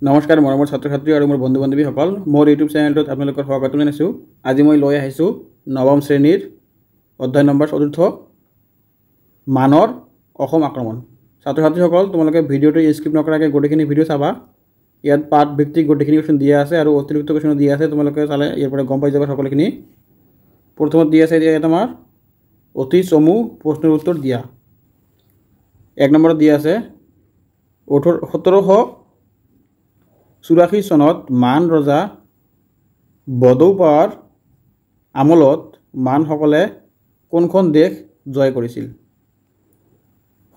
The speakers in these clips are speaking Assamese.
নমস্কাৰ মৰমৰ ছাত্ৰ ছাত্ৰী আৰু মোৰ বন্ধু বান্ধৱীসকল মোৰ ইউটিউব চেনেলটোত আপোনালোকৰ স্বাগতম জনাইছোঁ। আজি মই লৈ আহিছোঁ নৱম শ্ৰেণীৰ অধ্যায় নম্বৰ ৪ মানৰ অসম আক্ৰমণ। ছাত্ৰ ছাত্ৰীসকল তোমালোকে ভিডিঅ'টো স্কিপ নকৰাকৈ গোটেইখিনি ভিডিঅ' চাবা। ইয়াত পাঠ ভিত্তিক গোটেইখিনি কুৱেশ্যন দিয়া আছে আৰু অতিৰিক্ত কুৱেশ্যন দিয়া আছে। তোমালোকে চালে ইয়াৰ পৰা গম পাই যাবা সকলোখিনি। প্ৰথমত দিয়া আছে ইয়াত আমাৰ অতি চমু প্ৰশ্নৰ উত্তৰ দিয়া। ১ নম্বৰত দিয়া আছে ১৭৮৪ চনত মান ৰজা বদৌপাৰ আমলত মানসকলে কোনখন দেশ জয় কৰিছিল?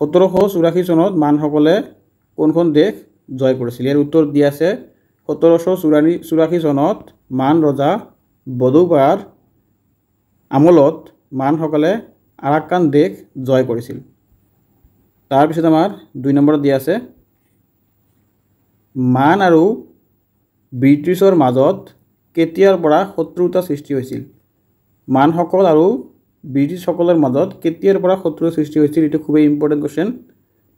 ১৭৮৪ চনত মানসকলে কোনখন দেশ জয় কৰিছিল? ইয়াৰ উত্তৰ দিয়া আছে ১৭৮৪ চনত মান ৰজা বদৌপাৰ আমলত মানসকলে আৰাকান দেশ জয় কৰিছিল। তাৰপিছত আমাৰ ২ নম্বৰত দিয়া আছে মান আৰু ব্ৰিটিছৰ মাজত কেতিয়াৰ পৰা শত্ৰুতা সৃষ্টি হৈছিল? মানসকল আৰু ব্ৰিটিছসকলৰ মাজত কেতিয়াৰ পৰা শত্ৰুতা সৃষ্টি হৈছিল? এইটো খুবেই ইম্পৰ্টেণ্ট কুৱেশ্যন।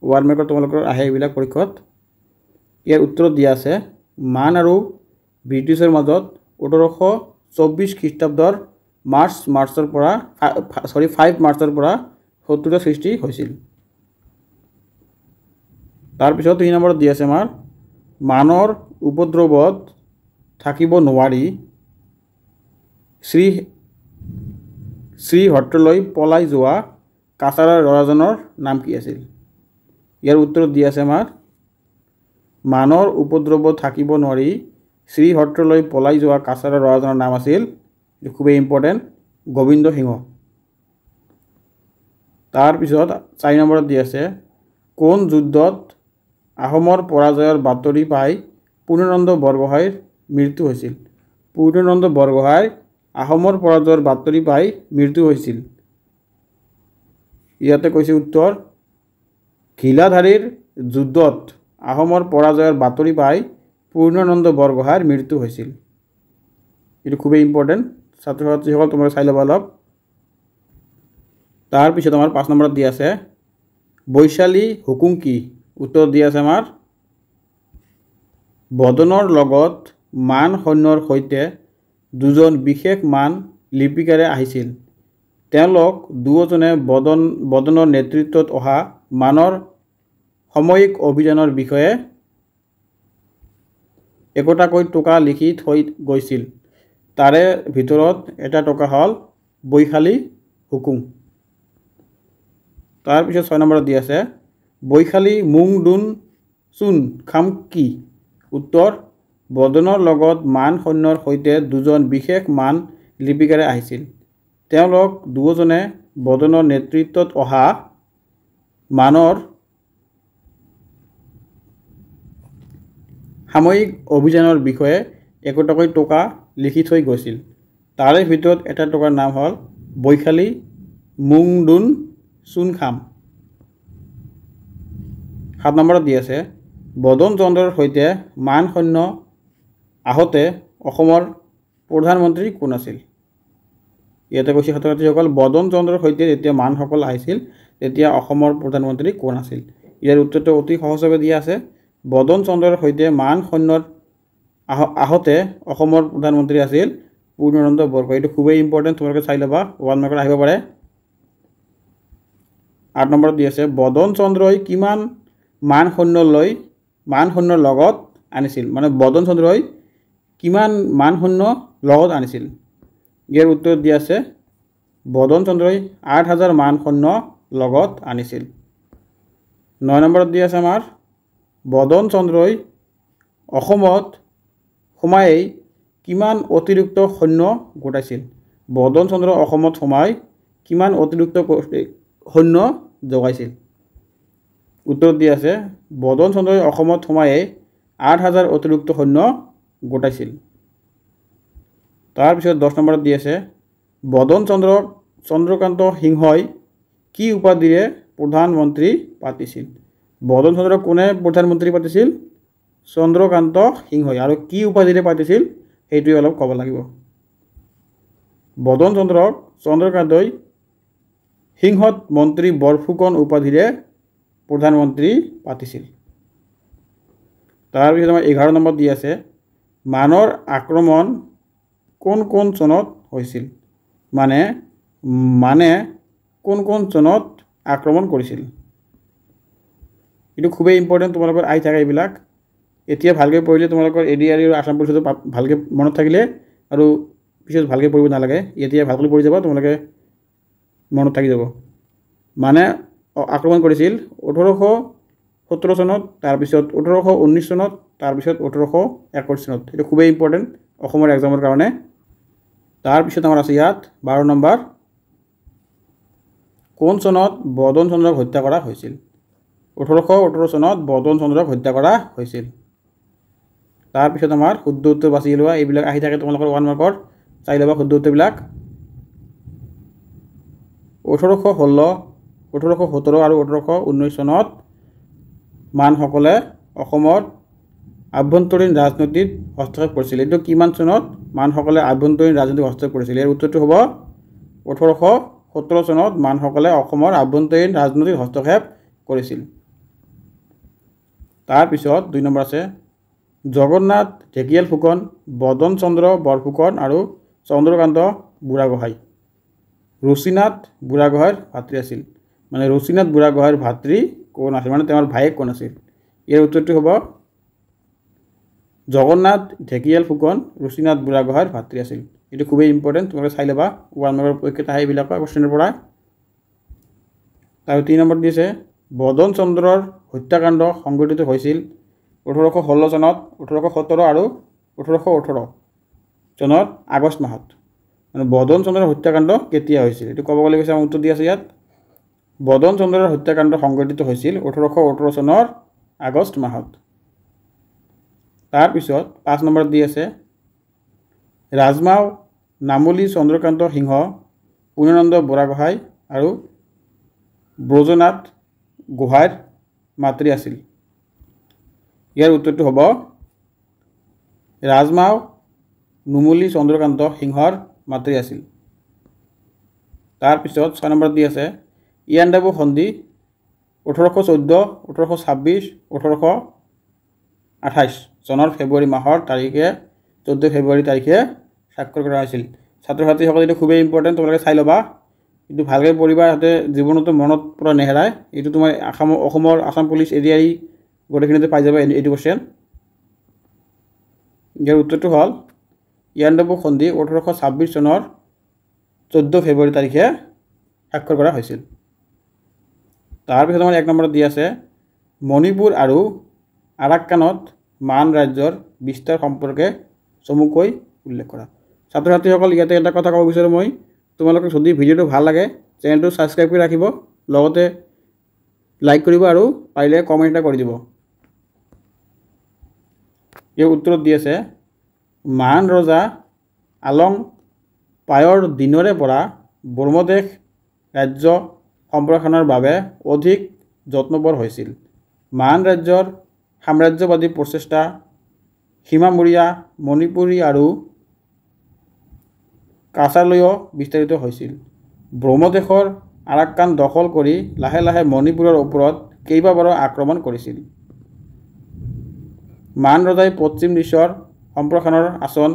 1 মাৰ্কৰ তোমালোকৰ আহে এইবিলাক পৰীক্ষাত। ইয়াৰ উত্তৰত দিয়া আছে মান আৰু ব্ৰিটিছৰ মাজত ১৮২৪ খ্ৰীষ্টাব্দৰ ৫ মাৰ্চৰ পৰা শত্ৰুতা সৃষ্টি হৈছিল। তাৰপিছত ৩ নম্বৰত দিয়া আছে আমাৰ মানৰ উপদ্ৰৱত থাকিব নোৱাৰি শ্ৰীহট্টলৈ পলাই যোৱা কাছাৰৰ ল'ৰাজনৰ নাম কি আছিল? ইয়াৰ উত্তৰত দিয়া আছে আমাৰ মানৰ উপদ্ৰৱত থাকিব নোৱাৰি শ্ৰীহট্টলৈ পলাই যোৱা কাছাৰৰ ল'ৰাজনৰ নাম আছিল, খুবেই ইম্পৰ্টেণ্ট, গোবিন্দ সিংহ। তাৰপিছত ৪ নম্বৰত দিয়া আছে কোন যুদ্ধত আহোমৰ পৰাজয়ৰ বাতৰি পাই পূৰ্ণানন্দ বৰগোহাঁইৰ মৃত্যু হৈছিল? পূৰ্ণানন্দ বৰগোহাঁইৰ আহোমৰ পৰাজয়ৰ বাতৰি পাই মৃত্যু হৈছিল। ইয়াতে কৈছে উত্তৰ ঘিলাধাৰীৰ যুদ্ধত আহোমৰ পৰাজয়ৰ বাতৰি পাই পূৰ্ণানন্দ বৰগোহাঁইৰ মৃত্যু হৈছিল। এইটো খুবেই ইম্পৰ্টেণ্ট, ছাত্ৰ ছাত্ৰীসকল তোমালোকে চাই ল'বা অলপ। তাৰপিছত আমাৰ ৫ নম্বৰত দিয়া আছে বৈশালী হুকুম কি? উত্তৰ দিয়া আছে আমাৰ বদনৰ লগত মান সৈন্যৰ সৈতে দুজন বিশেষ মান লিপিকাৰে আহিছিল। তেওঁলোক দুয়োজনে বদনৰ নেতৃত্বত অহা মানৰ সাময়িক অভিযানৰ বিষয়ে একোটাকৈ টোকা লিখি থৈ গৈছিল। তাৰে ভিতৰত এটা টোকা হ'ল বৈশালী হুকুম। তাৰপিছত ৬ নম্বৰত দিয়া আছে বৈশালী মুং দুন চুন খাম কি? উত্তৰ বদনৰ লগত মান সৈন্যৰ সৈতে দুজন বিশেষ মান লিপিকাৰে আহিছিল। তেওঁলোক দুয়োজনে বদনৰ নেতৃত্বত অহা মানৰ সাময়িক অভিযানৰ বিষয়ে একোটাকৈ টোকা লিখি থৈ গৈছিল। তাৰে ভিতৰত এটা টোকাৰ নাম হ'ল বৈশালী মুং দুন চুন খাম। ৭ নম্বৰত দি আছে বদন চন্দ্ৰৰ সৈতে মান সৈন্য আহোঁতে অসমৰ প্ৰধানমন্ত্ৰী কোন আছিল? ইয়াতে কৈছে ছাত্ৰ ছাত্ৰীসকল বদন চন্দ্ৰৰ সৈতে যেতিয়া মানসকল আহিছিল তেতিয়া অসমৰ প্ৰধানমন্ত্ৰী কোন আছিল? ইয়াৰ উত্তৰটো অতি সহজভাৱে দিয়া আছে বদন চন্দ্ৰৰ সৈতে মান সৈন্যৰ আহোঁতে অসমৰ প্ৰধানমন্ত্ৰী আছিল পূৰ্ণানন্দ বৰগোহাঁই। এইটো খুবেই ইম্পৰ্টেণ্ট, তোমালোকে চাই ল'বা, 1 মাৰ্কত আহিব পাৰে। ৮ নম্বৰত দি আছে বদন চন্দ্ৰই কিমান মান সৈন্যৰ লগত আনিছিল? মানে বদন চন্দ্ৰই কিমান মান সৈন্য লগত আনিছিল? ইয়াৰ উত্তৰ দিয়া আছে বদন চন্দ্ৰই ৮,০০০ মান সৈন্য লগত আনিছিল। ৯ নম্বৰত দি আছে আমাৰ বদন চন্দ্ৰই অসমত সোমাই কিমান অতিৰিক্ত সৈন্য গোটাইছিল? বদন চন্দ্ৰ অসমত সোমাই কিমান অতিৰিক্ত সৈন্য জগাইছিল? উত্তৰ দি আছে বদন চন্দ্ৰই অসমত সোমাই ৮,০০০ অতিৰিক্ত সৈন্য গোটাইছিল। তাৰপিছত ১০ নম্বৰত দি আছে বদন চন্দ্ৰকান্ত সিংহই কি উপাধিৰে প্ৰধানমন্ত্ৰী পাতিছিল? বদন চন্দ্ৰক কোনে প্ৰধানমন্ত্ৰী পাতিছিল? চন্দ্ৰকান্ত সিংহই। আৰু কি উপাধিৰে পাতিছিল সেইটোৱে অলপ ক'ব লাগিব। বদন চন্দ্ৰকান্তই সিংহত মন্ত্ৰী বৰফুকন উপাধিৰে প্ৰধানমন্ত্ৰী পাতিছিল। তাৰপিছত আমাৰ 11 নম্বৰ দি আছে মানৰ আক্ৰমণ কোন চনত হৈছিল মানে কোন চনত আক্ৰমণ কৰিছিল এইটো খুবেই ইম্পৰ্টেণ্ট তোমালোকৰ আহি থাকে এইবিলাক এতিয়া ভালকৈ পঢ়িলে তোমালোকৰ এডিআৰই আৰু আসাম পুলিচতো ভালকৈ মনত থাকিলে আৰু পিছত ভালকৈ পঢ়িব নালাগে এতিয়া ভালকৈ পঢ়ি যাবা তোমালোকে মনত থাকি যাব মানে আক্ৰমণ কৰিছিল 1817 চনত তাৰপিছত 1819 চনত তাৰপিছত 1821 চনত এইটো খুবেই ইম্পৰ্টেণ্ট অসমৰ এক্সামৰ কাৰণে তাৰপিছত আমাৰ আছে ইয়াত 12 নম্বৰ কোন চনত বদন চন্দ্ৰক হত্যা কৰা হৈছিল 1818 চনত বদন চন্দ্ৰক হত্যা কৰা হৈছিল তাৰপিছত আমাৰ শুদ্ধ উত্তৰ বাছি লোৱা এইবিলাক আহি থাকে তোমালোকৰ 1 মাৰ্কৰ চাই ল'বা শুদ্ধ উত্তৰবিলাক 1816 1817 আৰু 1819 চনত মানসকলে অসমৰ আভ্যন্তৰীণ ৰাজনীতিত হস্তক্ষেপ কৰিছিল এইটো কিমান চনত মানসকলে আভ্যন্তৰীণ ৰাজনীতিত হস্তক্ষেপ কৰিছিল ইয়াৰ উত্তৰটো হ'ব 1817 চনত মানসকলে অসমৰ আভ্যন্তৰীণ ৰাজনীতিত হস্তক্ষেপ কৰিছিল তাৰপিছত 2 নম্বৰ আছে জগন্নাথ ঢেকিয়াল ফুকন বদন চন্দ্ৰ বৰফুকন আৰু চন্দ্ৰকান্ত বুঢ়াগোহাঁই ৰুচিনাথ বুঢ়াগোহাঁইৰ ভাতৃ আছিল মানে ৰুচিনাথ বুঢ়াগোহাঁইৰ ভাতৃ কোন আছিল মানে তেওঁৰ ভায়েক কোন আছিল ইয়াৰ উত্তৰটো হ'ব জগন্নাথ ঢেকিয়াল ফুকন ৰুচিনাথ বুঢ়াগোহাঁইৰ ভাতৃ আছিল এইটো খুবেই ইম্পৰ্টেণ্ট তোমালোকে চাই ল'বা 1 নম্বৰ পৰীক্ষাত আহে এইবিলাকৰ কোৱেশ্যনৰ পৰা আৰু 3 নম্বৰ দিছে বদন চন্দ্ৰৰ হত্যাকাণ্ড সংঘটিত হৈছিল 1816 চনত 1817 আৰু 1818 চনৰ আগষ্ট মাহত মানে বদন চন্দ্ৰৰ হত্যাকাণ্ড কেতিয়া হৈছিল এইটো ক'ব গ'লে কৈছে উত্তৰ দি আছে ইয়াত বদন চন্দ্ৰৰ হত্যাকাণ্ড সংঘটিত হৈছিল 1818 চনৰ আগষ্ট মাহত তাৰপিছত 5 নম্বৰত দি আছে ৰাজমাও নামলী চন্দ্ৰকান্ত সিংহ পূৰ্ণানন্দ বুঢ়াগোহাঁই আৰু ব্ৰজনাথ গোহাঁইৰ মাতৃ আছিল ইয়াৰ উত্তৰটো হ'ব ৰাজমাও নুমলী চন্দ্ৰকান্ত সিংহৰ মাতৃ আছিল তাৰপিছত 6 নম্বৰত দি আছে ইয়াণ্ডাবু সন্ধি 1814 1826 1828 চনৰ ফেব্ৰুৱাৰী মাহৰ তাৰিখে 14 ফেব্ৰুৱাৰী তাৰিখে স্বাক্ষৰ কৰা হৈছিল ছাত্ৰ ছাত্ৰীসকলে এইটো খুবেই ইম্পৰ্টেণ্ট তোমালোকে চাই ল'বা এইটো ভালকৈ পঢ়িবা যাতে জীৱনতো মনত পৰা নেহেৰায় এইটো তোমাৰ অসমৰ আসাম পুলিচ এডিআৰই গোটেইখিনিতে পাই যাবা এইটো কোৱেশ্যন ইয়াৰ উত্তৰটো হ'ল ইয়াণ্ডাবু সন্ধি 1826 চনৰ 14 ফেব্ৰুৱাৰী তাৰিখে স্বাক্ষৰ কৰা হৈছিল তাৰপিছত আমাৰ 1 নম্বৰত দি আছে মণিপুৰ আৰু আৰাক্কানত মান ৰাজ্যৰ বিস্তাৰ সম্পৰ্কে চমুকৈ উল্লেখ কৰা ছাত্ৰ ছাত্ৰীসকল ইয়াতে এটা কথা ক'ব বিচাৰোঁ মই তোমালোকে যদি ভিডিঅ'টো ভাল লাগে চেনেলটো ছাবস্ক্ৰাইব কৰি ৰাখিব লগতে লাইক কৰিব আৰু পাৰিলে কমেণ্ট এটা কৰি দিব এই উত্তৰত দি আছে মান ৰজা আলং পায়ৰ দিনৰে পৰা ব্ৰহ্মদেশ ৰাজ্য সম্প্ৰসাৰণৰ বাবে অধিক যত্নপৰ হৈছিল মান ৰাজ্যৰ সাম্ৰাজ্যবাদী প্ৰচেষ্টা সীমামূৰীয়া মণিপুৰী আৰু কাছাৰলৈও বিস্তাৰিত হৈছিল ব্ৰহ্মদেশৰ আৰাক্কান দখল কৰি লাহে লাহে মণিপুৰৰ ওপৰত কেইবাবাৰো আক্ৰমণ কৰিছিল মান ৰজাই পশ্চিম দিশৰ সম্প্ৰসাৰণৰ আসন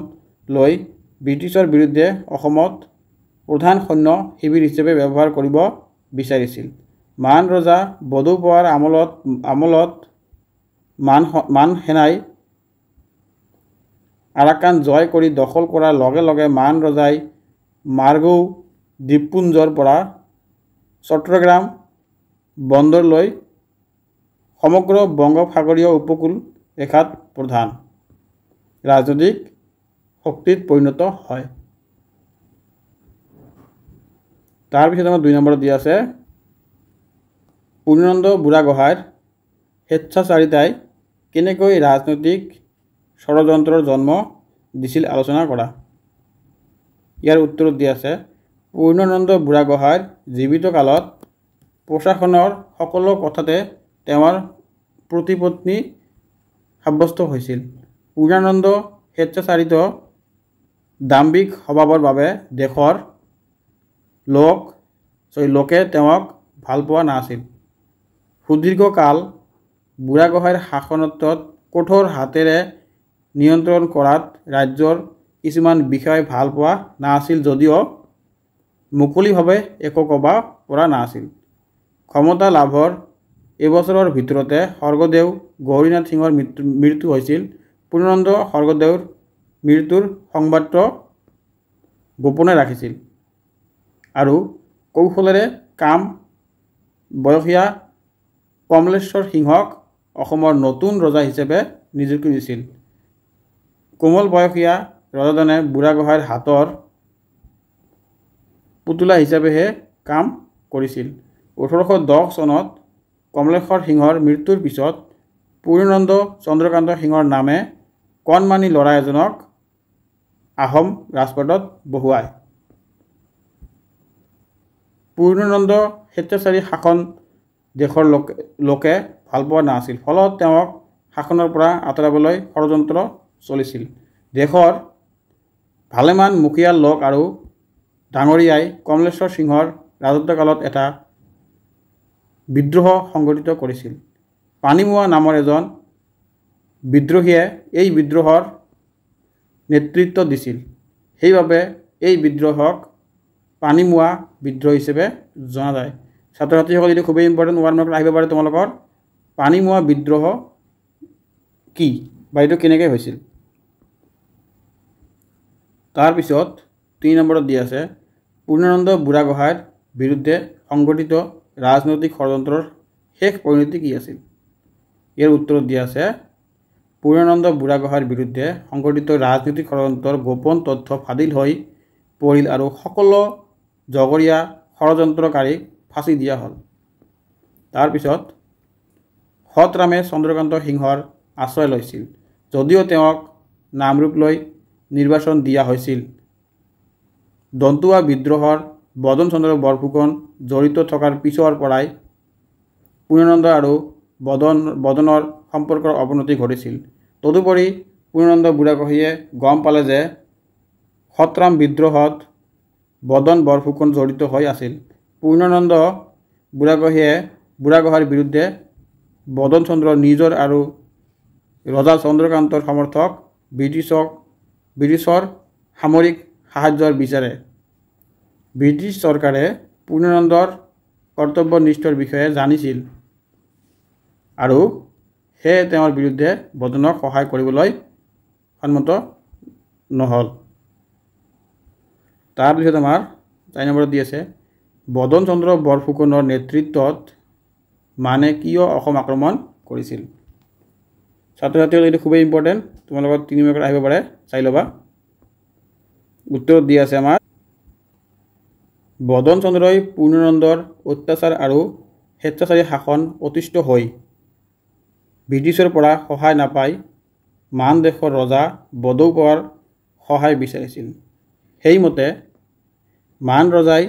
লৈ ব্ৰিটিছৰ বিৰুদ্ধে অসমত প্ৰধান সৈন্য শিবিৰ হিচাপে ব্যৱহাৰ কৰিব বিচাৰিছিল মান ৰজা বধু পোৱাৰ আমলত মান সেনাই আৰাকান জয় কৰি দখল কৰাৰ লগে লগে মান ৰজাই মাৰ্গৌ দ্বীপপুঞ্জৰ পৰা চট্টগ্ৰাম বন্দৰলৈ সমগ্ৰ বংগোপসাগৰীয় উপকূল ৰেখাত প্ৰধান ৰাজনৈতিক শক্তিত পৰিণত হয় তাৰপিছত আমাৰ 2 নম্বৰত দিয়া আছে পূৰ্ণানন্দ বুঢ়াগোহাঁইৰ স্বেচ্ছাচাৰিতাই কেনেকৈ ৰাজনৈতিক ষড়যন্ত্ৰৰ জন্ম দিছিল আলোচনা কৰা ইয়াৰ উত্তৰত দিয়া আছে পূৰ্ণানন্দ বুঢ়াগোহাঁইৰ জীৱিত কালত প্ৰশাসনৰ সকলো কথাতে তেওঁৰ প্ৰতিপত্তি সাব্যস্ত হৈছিল পূৰ্ণানন্দ স্বেচ্ছাচাৰিত দাম্ভিক স্বভাৱৰ বাবে দেশৰ লোকে তেওঁক ভাল পোৱা নাছিল সুদীৰ্ঘকাল বুঢ়াগোহাঁইৰ শাসনত্বত কঠোৰ হাতেৰে নিয়ন্ত্ৰণ কৰাত ৰাজ্যৰ কিছুমান বিষয় ভাল পোৱা নাছিল যদিও মুকলিভাৱে একো ক'ব পৰা নাছিল। ক্ষমতা লাভৰ এবছৰৰ ভিতৰতে স্বৰ্গদেউ গৌৰীনাথ সিঙৰ মৃত্যু হৈছিল। পূৰ্ণানন্দ স্বৰ্গদেউৰ মৃত্যুৰ সংবাদটো গোপনে ৰাখিছিল আৰু কৌশলেৰে কাম বয়সীয়া কমলেশ্বৰ সিংহক অসমৰ নতুন ৰজা হিচাপে নিযুক্তি দিছিল। কোমল বয়সীয়া ৰজাজনে বুঢ়াগোহাঁইৰ হাতৰ পুতলা হিচাপেহে কাম কৰিছিল। 1810 চনত কমলেশ্বৰ সিংহৰ মৃত্যুৰ পিছত পূৰ্ণানন্দ চন্দ্ৰকান্ত সিংহৰ নামে কণমানি ল'ৰা এজনক আহোম ৰাজপাটত বহুৱায়। পূৰ্ণানন্দ স্বেচ্ছাচাৰী শাসন দেশৰ লোকে ভাল পোৱা নাছিল, ফলত তেওঁক শাসনৰ পৰা আঁতৰাবলৈ ষড়যন্ত্ৰ চলিছিল। দেশৰ ভালেমান মুখীয়া লোক আৰু ডাঙৰীয়াই কমলেশ্বৰ সিংহৰ ৰাজত্বকালত এটা বিদ্ৰোহ সংগঠিত কৰিছিল। পানীমোৱা নামৰ এজন বিদ্ৰোহীয়ে এই বিদ্ৰোহৰ নেতৃত্ব দিছিল। সেইবাবে এই বিদ্ৰোহক পানীমোৱা বিদ্ৰোহ হিচাপে জনা যায়। ছাত্ৰ ছাত্ৰীসকল এইটো খুবেই ইম্পৰ্টেণ্ট, 1 মাৰ্কত আহিব পাৰে তোমালোকৰ। পানীমোৱা বিদ্ৰোহ কি বা এইটো কেনেকৈ হৈছিল? তাৰপিছত 3 নম্বৰত দি আছে পূৰ্ণানন্দ বুঢ়াগোহাঁইৰ বিৰুদ্ধে সংগঠিত ৰাজনৈতিক ষড়যন্ত্ৰৰ শেষ পৰিণতি কি আছিল? ইয়াৰ উত্তৰত দিয়া আছে পূৰ্ণানন্দ বুঢ়াগোহাঁইৰ বিৰুদ্ধে সংগঠিত ৰাজনৈতিক ষড়যন্ত্ৰৰ গোপন তথ্য ফাদিল হৈ পৰিল আৰু সকলো জগৰীয়া ষড়যন্ত্ৰকাৰীক ফাঁচি দিয়া হ'ল। তাৰপিছত সৎৰামে চন্দ্ৰকান্ত সিংহৰ আশ্ৰয় লৈছিল, যদিও তেওঁক নামৰূপ লৈ নিৰ্বাচন দিয়া হৈছিল। দন্তুৱা বিদ্ৰোহৰ বদন চন্দ্ৰ বৰফুকন জড়িত থকাৰ পিছৰ পৰাই পূৰ্ণানন্দ আৰু বদনৰ সম্পৰ্কৰ অৱনতি ঘটিছিল। তদুপৰি পূৰ্ণানন্দ বুঢ়াগোহাঁইয়ে গম পালে যে সৎৰাম বিদ্ৰোহত বদন বৰফুকন জড়িত হৈ আছিল। পূৰ্ণানন্দ বুঢ়াগোহাঁইৰ বিৰুদ্ধে বদন চন্দ্ৰ নিজৰ আৰু ৰজা চন্দ্ৰকান্তৰ সমৰ্থক ব্ৰিটিছৰ সামৰিক সাহায্যৰ বিচাৰে। ব্ৰিটিছ চৰকাৰে পূৰ্ণানন্দৰ কৰ্তব্যনিষ্ঠাৰ বিষয়ে জানিছিল আৰু সেয়ে তেওঁৰ বিৰুদ্ধে বদনক সহায় কৰিবলৈ সন্মত নহ'ল। তাৰপিছত আমাৰ 4 নম্বৰত দি আছে বদন চন্দ্ৰ বৰফুকনৰ নেতৃত্বত মানে কিয় অসম আক্ৰমণ কৰিছিল? ছাত্ৰ ছাত্ৰীসকল এইটো খুবেই ইম্পৰ্টেণ্ট, তোমালোকৰ 3 মাৰ্কত আহিব পাৰে, চাই ল'বা। উত্তৰত দি আছে আমাৰ বদন চন্দ্ৰই পূৰ্ণানন্দৰ অত্যাচাৰ আৰু স্বেচ্ছাচাৰী শাসন অতিষ্ঠ হৈ ব্ৰিটিছৰ পৰা সহায় নাপাই মান দেশৰ ৰজা বদৌপৰ সহায় বিচাৰিছিল। সেইমতে মান ৰজাই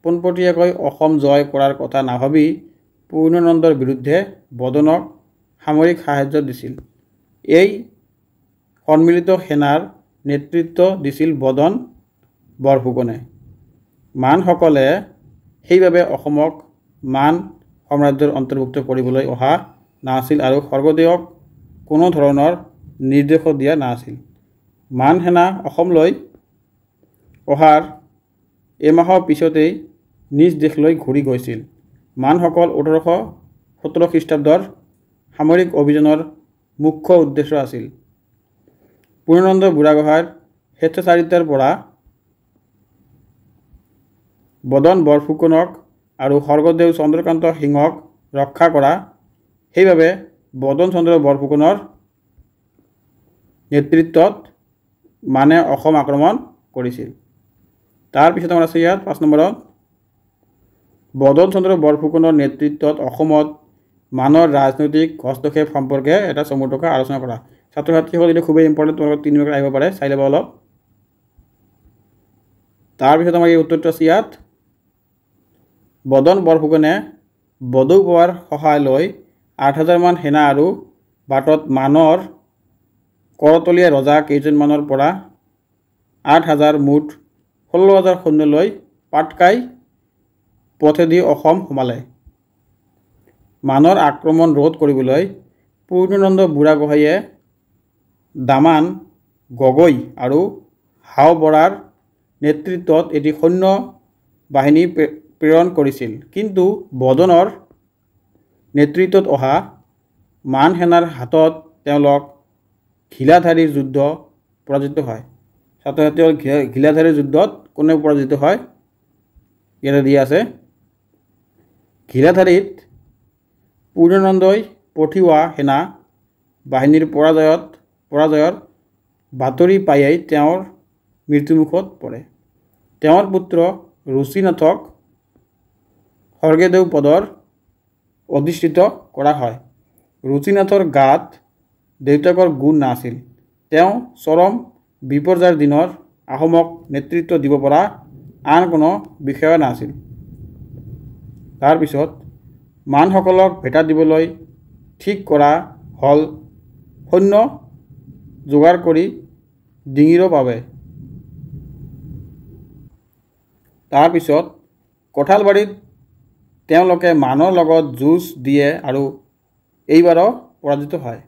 পোনপটীয়াকৈ অসম জয় কৰাৰ কথা নাভাবি পূৰ্ণানন্দৰ বিৰুদ্ধে বদনক সামৰিক সাহায্য দিছিল। এই সন্মিলিত সেনাৰ নেতৃত্ব দিছিল বদন বৰফুকনে। মানসকলে সেইবাবে অসমক মান সাম্ৰাজ্যৰ অন্তৰ্ভুক্ত কৰিবলৈ অহা নাছিল আৰু স্বৰ্গদেউক কোনো ধৰণৰ নিৰ্দেশো দিয়া নাছিল। মান সেনা অসমলৈ অহাৰ এমাহৰ পিছতেই নিজ দেশলৈ ঘূৰি গৈছিল। মানসকল 1817 খ্ৰীষ্টাব্দৰ সামৰিক অভিযানৰ মুখ্য উদ্দেশ্য আছিল পূৰ্ণানন্দ বুঢ়াগোহাঁইৰ স্বেচ্ছাচাৰিতাৰ পৰা বদন বৰফুকনক আৰু স্বৰ্গদেউ চন্দ্ৰকান্ত সিংহক ৰক্ষা কৰা। সেইবাবে বদন চন্দ্ৰ বৰফুকনৰ নেতৃত্বত মানে অসম আক্ৰমণ কৰিছিল। তাৰপিছত আমাৰ আছে ইয়াত 5 নম্বৰত বদন চন্দ্ৰ বৰফুকনৰ নেতৃত্বত অসমত মানৰ ৰাজনৈতিক হস্তক্ষেপ সম্পৰ্কে এটা চমু টকা আলোচনা কৰা। ছাত্ৰ ছাত্ৰীসকল এইটো খুবেই ইম্পৰ্টেণ্ট, তোমালোকৰ 3 মাৰ্কত আহিব পাৰে, চাই ল'বা অলপ। তাৰপিছত আমাৰ এই উত্তৰটো আছে ইয়াত বদন বৰফুকনে বদৌপোৱাৰ সহায় লৈ 8,000 মান সেনা আৰু বাটত মানৰ কৰতলীয়া ৰজা কেইজনমানৰ পৰা 8,000 মুঠ 16,000 সৈন্য লৈ পাটকাই পথেদি অসম সোমালে। মানৰ আক্ৰমণ ৰোধ কৰিবলৈ পূৰ্ণানন্দ বুঢ়াগোহাঁইয়ে দামান গগৈ আৰু হাও বৰাৰ নেতৃত্বত এটি সৈন্য বাহিনী প্ৰেৰণ কৰিছিল, কিন্তু বদনৰ নেতৃত্বত অহা মান সেনাৰ হাতত তেওঁলোক ঘিলাধাৰীৰ যুদ্ধ পৰাজিত হয়। ছাত্ৰ ছাত্ৰীসকল ঘিলাধাৰীৰ যুদ্ধত কোনে পৰাজিত হয়? ইয়াতে দিয়া আছে, ঘিলাধাৰীত পূৰ্ণানন্দই পঠিওৱা সেনা বাহিনীৰ পৰাজয়ৰ বাতৰি পায়েই তেওঁৰ মৃত্যুমুখত পৰে। তেওঁৰ পুত্ৰ ৰুচিনাথক স্বৰ্গদেউ পদৰ অধিষ্ঠিত কৰা হয়। ৰুচিনাথৰ গাত দেউতাকৰ গুণ নাছিল। তেওঁ চৰম বিপৰ্যয়ৰ দিনৰ আহোমক নেতৃত্ব দিব পৰা আন কোনো বিষয়া নাছিল। তাৰপিছত মানসকলক ভেটা দিবলৈ ঠিক কৰা হ'ল সৈন্য যোগাৰ কৰি ডিঙিৰো পাবে। তাৰপিছত কঁঠালবাৰীত তেওঁলোকে মানৰ লগত যুঁজ দিয়ে আৰু এইবাৰো পৰাজিত হয়।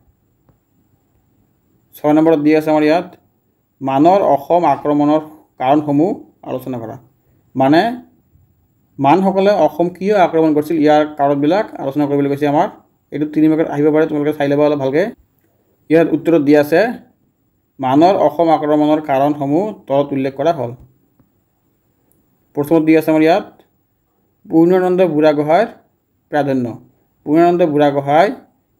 6 নম্বৰত দি আছে আমাৰ ইয়াত, মানৰ অসম আক্ৰমণৰ কাৰণসমূহ আলোচনা কৰা। মানে মানসকলে অসম কিয় আক্ৰমণ কৰিছিল ইয়াৰ কাৰণবিলাক আলোচনা কৰিবলৈ কৈছে আমাৰ। এইটো 3 মাৰ্কত আহিব পাৰে, তোমালোকে চাই ল'বা অলপ ভালকৈ। ইয়াত উত্তৰত দি আছে, মানৰ অসম আক্ৰমণৰ কাৰণসমূহ তলত উল্লেখ কৰা হ'ল। প্ৰথমত দি আছে আমাৰ ইয়াত, পূৰ্ণানন্দ বুঢ়াগোহাঁইৰ প্ৰাধান্য। পূৰ্ণানন্দ বুঢ়াগোহাঁই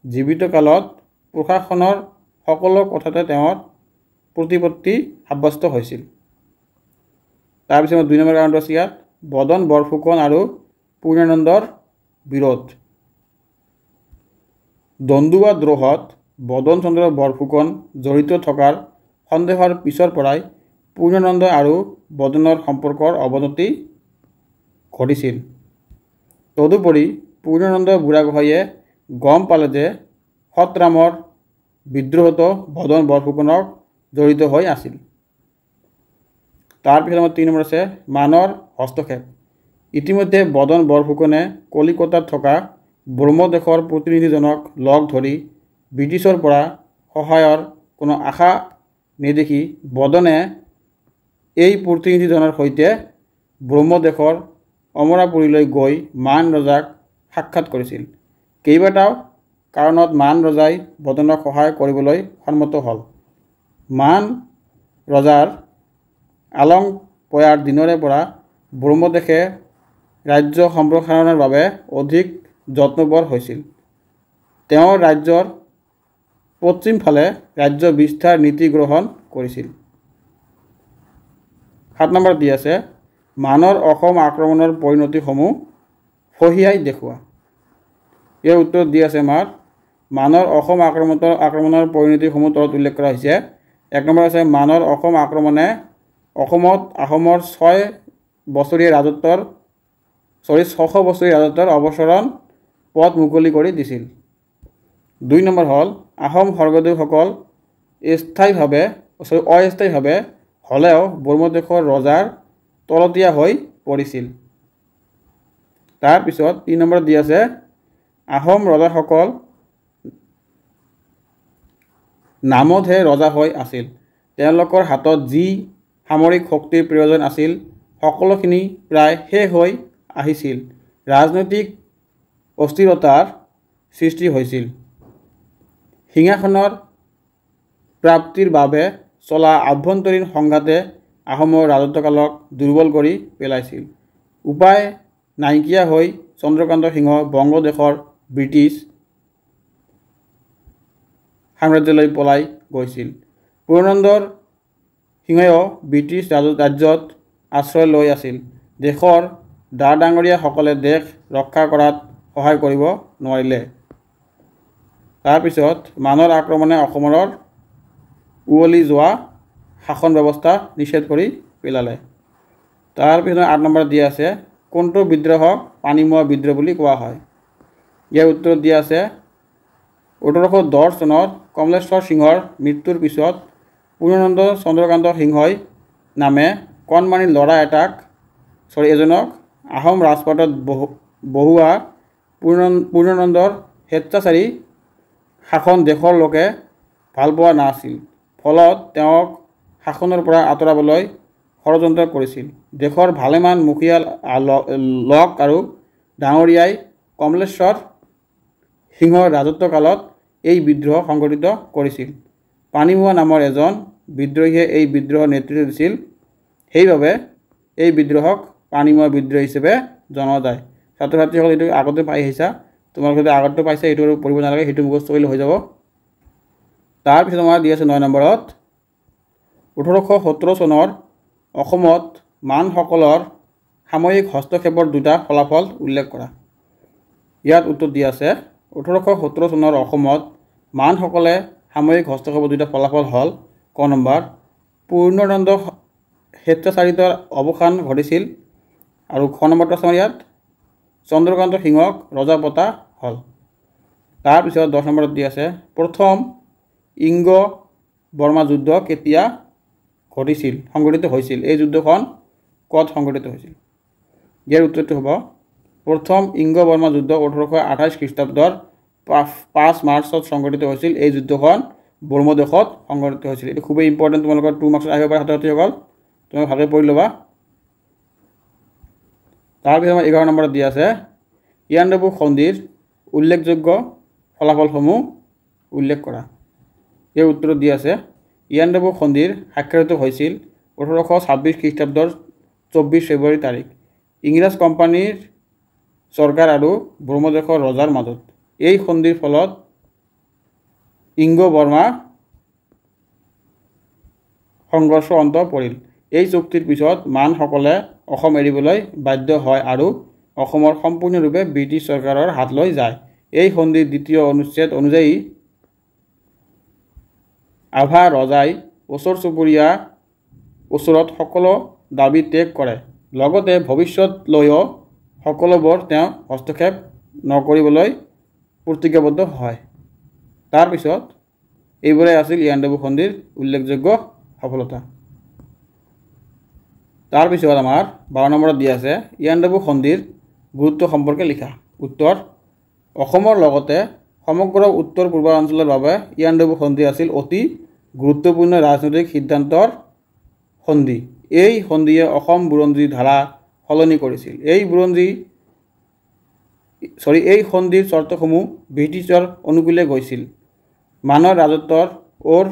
জীৱিত কালত প্ৰশাসনৰ সকলো কথাতে তেওঁৰ প্ৰতিপত্তি সাব্যস্ত হৈছিল। তাৰপিছত 2 নম্বৰ কাৰণটো আছে ইয়াত, বদন বৰফুকন আৰু পূৰ্ণানন্দৰ বিৰোধ। দন্দুৱা দ্ৰোহত বদন চন্দ্ৰ বৰফুকন জড়িত থকাৰ সন্দেহৰ পিছৰ পৰাই পূৰ্ণানন্দ আৰু বদনৰ সম্পৰ্কৰ অৱনতি ঘটিছিল। তদুপৰি পূৰ্ণানন্দ বুঢ়াগোহাঁইয়ে গম পালে যে সতৰামৰ বিদ্ৰোহতো বদন বৰফুকনক জড়িত হৈ আছিল। তাৰপিছত আমাৰ 3 নম্বৰ আছে, মানৰ হস্তক্ষেপ। ইতিমধ্যে বদন বৰফুকনে কলিকতাত থকা ব্ৰহ্মদেশৰ প্ৰতিনিধিজনক লগ ধৰি ব্ৰিটিছৰ পৰা সহায়ৰ কোনো আশা নেদেখি বদনে এই প্ৰতিনিধিজনৰ সৈতে ব্ৰহ্মদেশৰ অমৰাপুৰীলৈ গৈ মান ৰজাক সাক্ষাৎ কৰিছিল। কেইবাটাও কাৰণত মান ৰজাই বদনক সহায় কৰিবলৈ সন্মত হ'ল। মান ৰজাৰ আলং পয়াৰ দিনৰে পৰা ব্ৰহ্মদেশে ৰাজ্য সম্প্ৰসাৰণৰ বাবে অধিক যত্নবৰ হৈছিল। তেওঁ ৰাজ্যৰ পশ্চিম ফালে ৰাজ্য বিস্তাৰ নীতি গ্ৰহণ কৰিছিল। 7 নম্বৰ দি আছে, মানৰ অসম আক্ৰমণৰ পৰিণতিসমূহ ফহিয়াই দেখুওৱা। ইয়াৰ উত্তৰ দি আছে আমাৰ, মানৰ অসম আক্ৰমণৰ পৰিণতিসমূহ তলত উল্লেখ কৰা হৈছে। 1 নম্বৰ আছে, মানৰ অসম আক্ৰমণে অসমত আহোমৰ 600 বছৰীয়া ৰাজত্বৰ অৱসৰণ পথ মুকলি কৰি দিছিল। 2 নম্বৰ হ'ল, আহোম স্বৰ্গদেউসকল অস্থায়ীভাৱে হ'লেও ব্ৰহ্মদেশৰ ৰজাৰ তলতীয়া হৈ পৰিছিল। তাৰপিছত 3 নম্বৰত দি আছে, আহোম ৰজাসকল নামতহে ৰজা হৈ আছিল। তেওঁলোকৰ হাতত যি সামৰিক শক্তিৰ প্ৰয়োজন আছিল সকলোখিনি প্ৰায় শেষ হৈ আহিছিল। ৰাজনৈতিক অস্থিৰতাৰ সৃষ্টি হৈছিল। সিংহাসনৰ প্ৰাপ্তিৰ বাবে চলা আভ্যন্তৰীণ সংঘাতে আহোমৰ ৰাজত্বকালক দুৰ্বল কৰি পেলাইছিল। উপায় নাইকিয়া হৈ চন্দ্ৰকান্ত সিংহ বংগদেশৰ ব্ৰিটিছ সাম্ৰাজ্যলৈ পলাই গৈছিল। পূৰ্ণানন্দৰ সিংহেও ব্ৰিটিছ ৰাজ্যত আশ্ৰয় লৈ আছিল। দেশৰ ডাঙৰীয়াসকলে দেশ ৰক্ষা কৰাত সহায় কৰিব নোৱাৰিলে। তাৰপিছত মানৰ আক্ৰমণে অসমৰ উৱলি যোৱা শাসন ব্যৱস্থা নিষেধ কৰি পেলালে। তাৰপিছত 8 নম্বৰত দিয়া আছে, কোনটো বিদ্ৰোহক পানীমোৱা বিদ্ৰোহ বুলি কোৱা হয়? ইয়াৰ উত্তৰত দিয়া আছে, 1810 চনত কমলেশ্বৰ সিংহৰ মৃত্যুৰ পিছত পূৰ্ণানন্দ চন্দ্ৰকান্ত সিংহই নামে কণমানি ল'ৰা এজনক আহোম ৰাজপাটত বহুৱা পূৰ্ণানন্দৰ স্বেচ্ছাচাৰী শাসন দেশৰ লোকে ভাল পোৱা নাছিল। ফলত তেওঁক শাসনৰ পৰা আঁতৰাবলৈ ষড়যন্ত্ৰ কৰিছিল। দেশৰ ভালেমান মুখীয়া লোক আৰু ডাঙৰীয়াই কমলেশ্বৰ সিংহৰ ৰাজত্বকালত এই বিদ্ৰোহ সংগঠিত কৰিছিল। পানীমোৱা নামৰ এজন বিদ্ৰোহীয়ে এই বিদ্ৰোহৰ নেতৃত্ব দিছিল। সেইবাবে এই বিদ্ৰোহক পানীমোৱা বিদ্ৰোহ হিচাপে জনা যায়। ছাত্ৰ ছাত্ৰীসকল এইটো আগতে পাই আহিছা, তোমালোকে যদি আগতে পাইছা এইটো আৰু পঢ়িব নালাগে, সেইটো মুখস্থ কৰিলে হৈ যাব। তাৰপিছত আমাৰ দি আছে 9 নম্বৰত 1870 চনৰ অসমত মানসকলৰ সাময়িক হস্তক্ষেপৰ 2টা ফলাফল উল্লেখ কৰা। ইয়াত উত্তৰ দি আছে 1870 চনৰ অসমত মানসকলে সাময়িক হস্তক্ষেপৰ 2টা ফলাফল হ'ল ক নম্বৰ পূৰ্ণদণ্ড স্বেচ্ছাচাৰিতাৰ অৱসান ঘটিছিল আৰু খ নম্বৰটো আছে ইয়াত চন্দ্ৰকান্ত সিংহক ৰজা পতা হ'ল। তাৰপিছত 10 নম্বৰত দি আছে প্ৰথম ইংগ বৰ্মা যুদ্ধ কেতিয়া সংঘটিত হৈছিল? এই যুদ্ধখন ক'ত সংঘটিত হৈছিল? ইয়াৰ উত্তৰটো হ'ব প্ৰথম ইংগ বৰ্মা যুদ্ধ 1828 খ্ৰীষ্টাব্দৰ 5 মাৰ্চত সংঘটিত হৈছিল। এই যুদ্ধখন ব্ৰহ্মদেশত সংঘটিত হৈছিল। এইটো খুবেই ইম্পৰ্টেণ্ট, তোমালোকৰ 2 মাৰ্কছত আহিব পাৰে ছাত্ৰ ছাত্ৰীসকল, তোমালোকে ভালকৈ পঢ়ি ল'বা। তাৰপিছত আমাৰ 11 নম্বৰত দি আছে ইয়াণ্ডাবু সন্ধিৰ উল্লেখযোগ্য ফলাফলসমূহ উল্লেখ কৰা। ইয়াৰ উত্তৰত দি আছে ইয়াণ্ডাবু সন্ধিৰ স্বাক্ষৰিত হৈছিল 1826 খ্ৰীষ্টাব্দৰ 24 ফেব্ৰুৱাৰী তাৰিখ ইংৰাজ কোম্পানীৰ চৰকাৰ আৰু ব্ৰহ্মদেশৰ ৰজাৰ মাজত। এই সন্ধিৰ ফলত ইংগ বৰ্মা সংঘৰ্ষ অন্ত পৰিল। এই চুক্তিৰ পিছত মানসকলে অসম এৰিবলৈ বাধ্য হয় আৰু অসমৰ সম্পূৰ্ণৰূপে ব্ৰিটিছ চৰকাৰৰ হাতলৈ যায়। এই সন্ধিৰ 2য় অনুচ্ছেদ অনুযায়ী আভা ৰজাই ওচৰ চুবুৰীয়া ওচৰত সকলো দাবী ত্যাগ কৰে, লগতে ভৱিষ্যতলৈও সকলোবোৰ তেওঁ হস্তক্ষেপ নকৰিবলৈ প্ৰতিজ্ঞাবদ্ধ হয়। তাৰপিছত এইবোৰে আছিল ইয়াণ্ডাবু সন্ধিৰ উল্লেখযোগ্য সফলতা। তাৰপিছত আমাৰ 12 নম্বৰত দি আছে ইয়াণ্ডাবু সন্ধিৰ গুৰুত্ব সম্পৰ্কে লিখা। উত্তৰ অসমৰ লগতে সমগ্ৰ উত্তৰ পূৰ্বাঞ্চলৰ বাবে ইয়াণ্ডাবু সন্ধি আছিল অতি গুৰুত্বপূৰ্ণ ৰাজনৈতিক সিদ্ধান্তৰ সন্ধি। এই সন্ধিয়ে অসম বুৰঞ্জী ধাৰা সলনি কৰিছিল। এই সন্ধিৰ চৰ্তসমূহ ব্ৰিটিছৰ অনুকূলে গৈছিল। মানৰ ৰাজত্বৰ ওৰ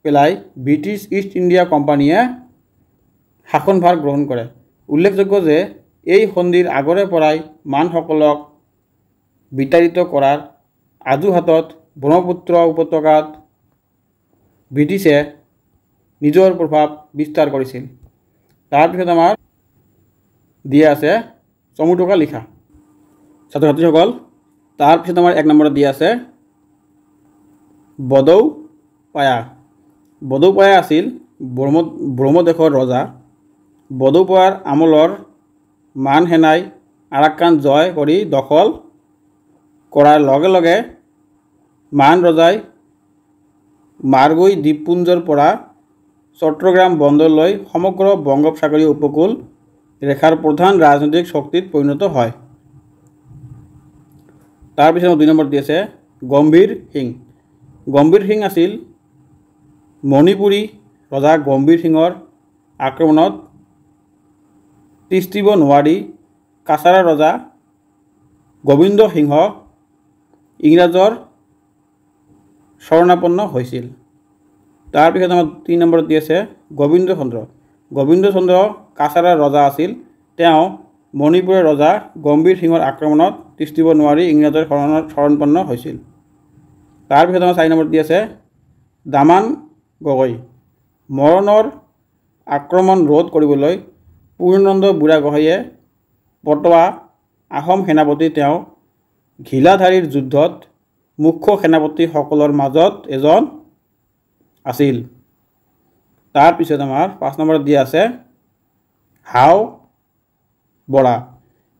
পেলাই ব্ৰিটিছ ইষ্ট ইণ্ডিয়া কোম্পানীয়ে শাসনভাৰ গ্ৰহণ কৰে। উল্লেখযোগ্য যে এই সন্ধিৰ আগৰে পৰাই মানসকলক বিতাড়িত কৰাৰ অজুহাতত ব্ৰহ্মপুত্ৰ উপত্যকাত ব্ৰিটিছে নিজৰ প্ৰভাৱ বিস্তাৰ কৰিছিল। তাৰপিছত আমাৰ দিয়া আছে চমুটকা লিখা। ছাত্ৰ ছাত্ৰীসকল তাৰপিছত আমাৰ 1 নম্বৰত দিয়া আছে বড়ৌপায়া। বড়ৌপায়া আছিল ব্ৰহ্মদেশৰ ৰজা। বড়ৌপায়াৰ আমলৰ মান সেনাই আৰাকান জয় কৰি দখল কৰাৰ লগে লগে মান ৰজাই মাৰগুই দ্বীপপুঞ্জৰ পৰা চট্টগ্ৰাম বন্দৰলৈ সমগ্ৰ বংগোপসাগৰীয় উপকূল ৰেখাৰ প্ৰধান ৰাজনৈতিক শক্তিত পৰিণত হয়। তাৰপিছত 2 নম্বৰ দি আছে গম্ভীৰ সিং। গম্ভীৰ সিং আছিল মণিপুৰী ৰজা গম্ভীৰ সিঙৰ আক্ৰমণত তিষ্ঠিব নোৱাৰি কাছাৰৰ ৰজা গোবিন্দ সিংহ ইংৰাজৰ শৰণাপন্ন হৈছিল। তাৰপিছত আমাৰ 3 নম্বৰত দি আছে গোবিন্দ চন্দ্ৰ। গোবিন্দ চন্দ্ৰ কাছাৰৰ ৰজা আছিল। তেওঁ মণিপুৰৰ ৰজা গম্ভীৰ সিঙৰ আক্ৰমণত তিষ্ঠিব নোৱাৰি ইংৰাজৰ শৰণাপন্ন হৈছিল। তাৰপিছত আমাৰ 4 নম্বৰত দি আছে দামান গগৈ। মৰণৰ আক্ৰমণ ৰোধ কৰিবলৈ পূৰ্ণানন্দ বুঢ়াগোহাঁইয়ে পঠোৱা আহোম সেনাপতি তেওঁ ঘিলাধাৰীৰ যুদ্ধত মুখ্য সেনাপতিসকলৰ মাজত এজন আছিল। তাৰপিছত আমাৰ 5 নম্বৰত দিয়া আছে হাও বৰা।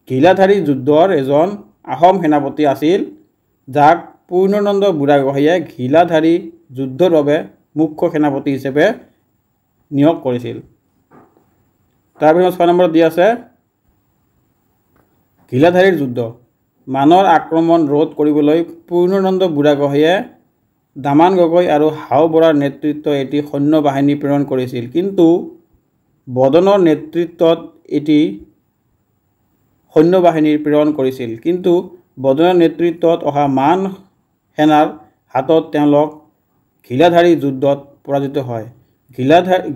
ঘিলাধাৰী যুদ্ধৰ এজন আহোম সেনাপতি আছিল যাক পূৰ্ণানন্দ বুঢ়াগোহাঁইয়ে ঘিলাধাৰী যুদ্ধৰ বাবে মুখ্য সেনাপতি হিচাপে নিয়োগ কৰিছিল। তাৰপিছত 6 নম্বৰত দিয়া আছে ঘিলাধাৰীৰ যুদ্ধ। মানৰ আক্ৰমণ ৰোধ কৰিবলৈ পূৰ্ণানন্দ বুঢ়াগোহাঁইয়ে দামান গগৈ আৰু হাও বৰাৰ নেতৃত্বত এটি সৈন্য বাহিনী প্ৰেৰণ কৰিছিল, কিন্তু বদনৰ নেতৃত্বত এটি সৈন্য বাহিনী প্ৰেৰণ কৰিছিল, কিন্তু বদনৰ নেতৃত্বত অহা মান সেনাৰ হাতত তেওঁলোক ঘিলাধাৰী যুদ্ধত পৰাজিত হয়।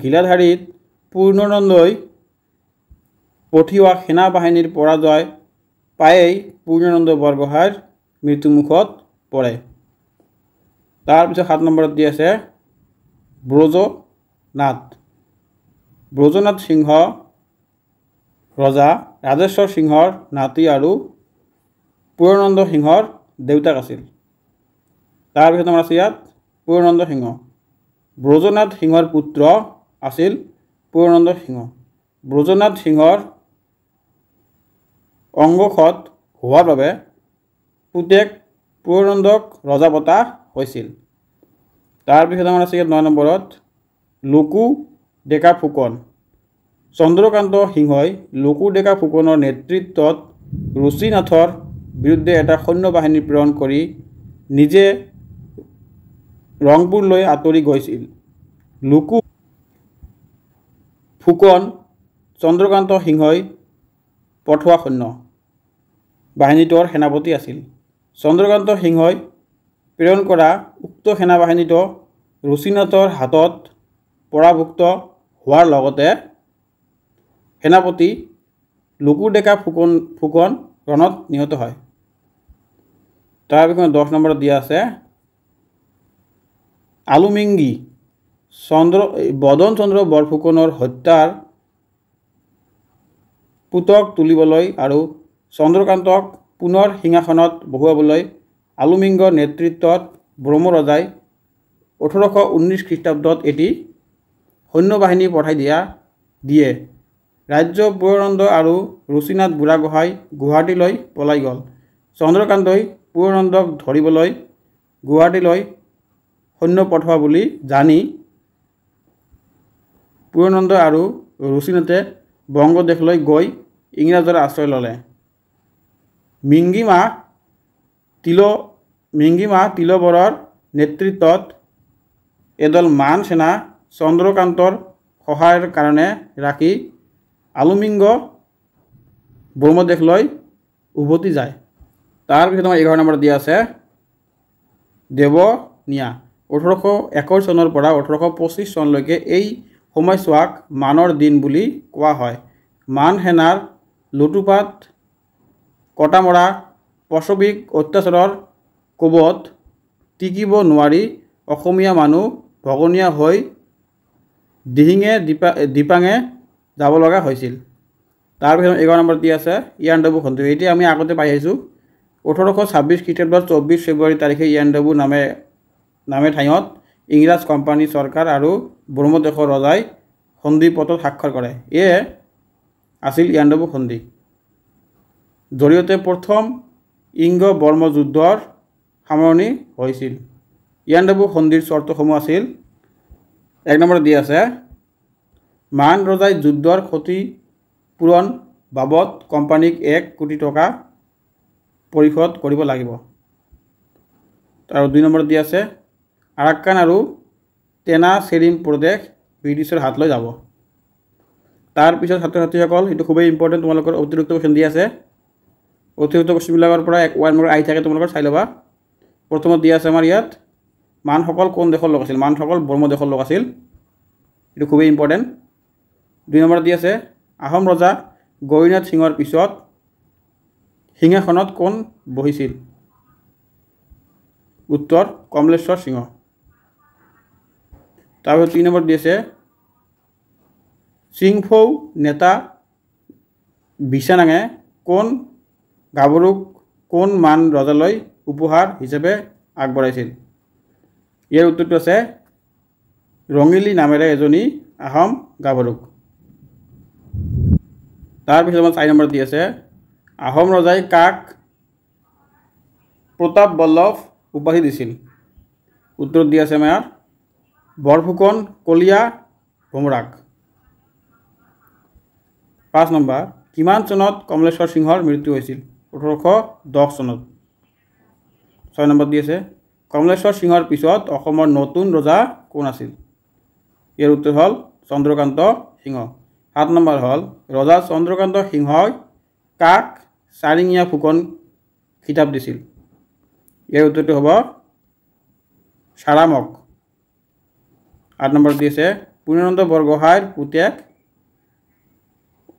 ঘিলাধাৰীত পূৰ্ণানন্দই পঠিওৱা সেনা বাহিনীৰ পৰাজয় পায়েই পূৰ্ণানন্দ বৰগোহাঁইৰ মৃত্যুমুখত পৰে। তাৰপিছত 7 নম্বৰত দি আছে ব্ৰজনাথ। ব্ৰজনাথ সিংহ ৰজা ৰাজেশ্বৰ সিংহৰ নাতি আৰু পূৰ্ণানন্দ সিংহৰ দেউতাক আছিল। তাৰপিছত আমাৰ আছে ইয়াত পূৰ্ণানন্দ সিংহ। ব্ৰজনাথ সিংহৰ পুত্ৰ আছিল পূৰ্ণানন্দ সিংহ। ব্ৰজনাথ সিংহৰ অংগক্ষত হোৱাৰ বাবে পুতেক পূৰ্ণানন্দক ৰজা পতা হৈছিল। তাৰপিছত আমাৰ আছে ইয়াত 9 নম্বৰত লুকু ডেকা ফুকন। চন্দ্ৰকান্ত সিংহই লুকু ডেকা ফুকনৰ নেতৃত্বত ৰুচিনাথৰ বিৰুদ্ধে এটা সৈন্য বাহিনী প্ৰেৰণ কৰি নিজে ৰংপুৰলৈ আঁতৰি গৈছিল। লুকু ফুকন চন্দ্ৰকান্ত সিংহই পঠোৱা সৈন্য বাহিনীটোৰ সেনাপতি আছিল। চন্দ্ৰকান্ত সিংহই প্ৰেৰণ কৰা উক্ত সেনাবাহিনীটো ৰুচিনাথৰ হাতত পৰাভুক্ত হোৱাৰ লগতে সেনাপতি লুকু ডেকা ফুকন ৰণত নিহত হয়। তাৰপিছত 10 নম্বৰত দিয়া আছে আলুমিংগী। বদন চন্দ্ৰ বৰফুকনৰ হত্যাৰ পুতক তুলিবলৈ আৰু চন্দ্ৰকান্তক পুনৰ সিংহাসনত বহুৱাবলৈ আলুমিংগৰ নেতৃত্বত ব্ৰহ্মৰজাই 1819 খ্ৰীষ্টাব্দত এটি সৈন্যবাহিনী পঠাই দিয়ে। ৰাজ্য পূৰ্ণানন্দ আৰু ৰুচিনাথ বুঢ়াগোহাঁই গুৱাহাটীলৈ পলাই গ'ল। চন্দ্ৰকান্তই পূৰ্ণানন্দক ধৰিবলৈ গুৱাহাটীলৈ সৈন্য পঠোৱা বুলি জানি পূৰ্ণানন্দ আৰু ৰুচিনাথে বংগদেশলৈ গৈ ইংৰাজৰ আশ্ৰয় ল'লে। মিংগিমা তিলবৰৰ নেতৃত্বত এদল মান সেনা চন্দ্ৰকান্তৰ সহায়ৰ কাৰণে ৰাখি আলুমিংগ ব্ৰহ্মদেশলৈ উভতি যায়। তাৰপিছত আমাৰ 11 নম্বৰত দিয়া আছে দেৱনিয়া। 1821 চনৰ পৰা 1825 চনলৈকে এই সময়ছোৱাক মানৰ দিন বুলি কোৱা হয়। মান সেনাৰ লুটুপাত কটামৰা পাশবিক অত্যাচাৰৰ কোবত টিকিব নোৱাৰি অসমীয়া মানুহ ভগনীয়া হৈ দিহিঙে দিপাঙে যাব লগা হৈছিল। তাৰপিছত 11 নম্বৰত দি আছে ইয়াণ্ডাবু সন্ধি। এতিয়া আমি আগতে পাই আহিছোঁ 1826 খ্ৰীষ্টাব্দৰ 24 ফেব্ৰুৱাৰী তাৰিখে ইয়াণ্ডাবু নামে ঠাইত ইংৰাজ কোম্পানী চৰকাৰ আৰু ব্ৰহ্মদেশৰ ৰজাই সন্ধিপত্ৰত স্বাক্ষৰ কৰে। এয়ে আছিল ইয়াণ্ডাবু সন্ধি। জৰিয়তে প্ৰথম ইংগ বৰ্ম যুদ্ধৰ সামৰণি হৈছিল। ইয়াণ্ডাবু সন্ধিৰ চৰ্তসমূহ আছিল 1 নম্বৰত দি আছে মান ৰজাই যুদ্ধৰ ক্ষতিপূৰণ বাবদ কোম্পানীক 1 কোটি টকা পৰিশোধ কৰিব লাগিব। আৰু 2 নম্বৰত দি আছে আৰাক্কান আৰু টেনাচেৰিম প্ৰদেশ ব্ৰিটিছৰ হাতলৈ যাব। তাৰপিছত ছাত্ৰ ছাত্ৰীসকল এইটো খুবেই ইম্পৰ্টেণ্ট, তোমালোকৰ অতিৰিক্ত কুৱেশ্যন দি আছে। অতিৰিক্ত কুৱেশ্যনবিলাকৰ পৰা 1 নম্বৰ আহি থাকে, তোমালোকৰ চাই ল'বা। প্ৰথমত দি আছে আমাৰ ইয়াত মানসকল কোন দেশৰ লোক আছিল? মানসকল ব্ৰহ্মদেশৰ লোক আছিল, এইটো খুবেই ইম্পৰ্টেণ্ট। 2 নম্বৰত দি আছে আহোম ৰজা গৌৰীনাথ সিংহৰ পিছত সিংহাসনত কোন বহিছিল? উত্তৰ কমলেশ্বৰ সিংহ। তাৰপিছত 3 নম্বৰত দি আছে চিংফৌ নেতা বিছানাঙে কোন গাভৰুক কোন মান ৰজালৈ উপহাৰ হিচাপে আগবঢ়াইছিল? ইয়াৰ উত্তৰটো আছে ৰঙিলী নামেৰে এজনী আহোম গাভৰুক। তাৰপিছত আমাৰ 4 নম্বৰত দি আছে আহোম ৰজাই কাক প্ৰতাপ বল্লভ উপাধি দিছিল? উত্তৰত দি আছে আমাৰ বৰফুকন কলীয়া ভোমৰাক। 5 নম্বৰ কিমান চনত কমলেশ্বৰ সিংহৰ মৃত্যু হৈছিল? 1810 চনত। 6 নম্বৰত দি আছে কমলেশ্বৰ সিংহৰ পিছত অসমৰ নতুন ৰজা কোন আছিল ইয়াৰ উত্তৰ হ'ল চন্দ্ৰকান্ত সিংহ 7 নম্বৰ হ'ল ৰজা চন্দ্ৰকান্ত সিংহই কাক চাৰিঙীয়া ফুকন খিতাপ দিছিল ইয়াৰ উত্তৰটো হ'ব সাৰামক 8 নম্বৰ দিছে পূৰ্ণানন্দ বৰগোহাঁইৰ পুতেক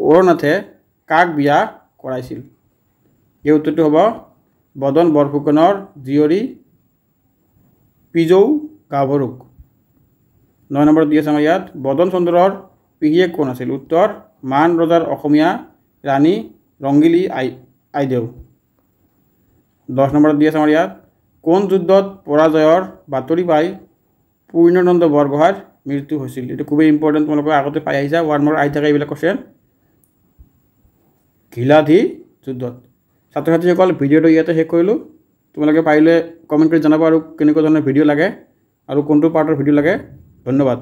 অৰনাথে কাক বিয়া কৰাইছিল ইয়াৰ উত্তৰটো হ'ব বদন বৰফুকনৰ জীয়ৰী পিজৌ গাভৰুক 9 নম্বৰ দি আছে আমাৰ ইয়াত বদন চন্দ্ৰৰ পিহিয়েক কোন আছিল উত্তৰ মান ৰজাৰ অসমীয়া ৰাণী ৰংগিলী আইদেউ 10 নম্বৰ দি আছে আমাৰ ইয়াত কোন যুদ্ধত পৰাজয়ৰ বাতৰি পাই পূৰ্ণানন্দ বৰগোহাঁইৰ মৃত্যু হৈছিল এটা খুবই ইম্পৰ্টেন্ট তোমালোকে আগতে পাই আহিছা ওৱান মাৰ্ক আহি থাকে এইবিলাক কোৱেশ্চন ঘিলাধি যুদ্ধত ছাত্ৰ ছাত্ৰীসকল ভিডিঅ'টো ইয়াতে শেষ কৰিলোঁ তোমালোকে পাৰিলে কমেণ্ট কৰি জনাবা আৰু কেনেকুৱা ধৰণৰ ভিডিঅ' লাগে আৰু কোনটো পাৰ্টৰ ভিডিঅ' লাগে ধন্যবাদ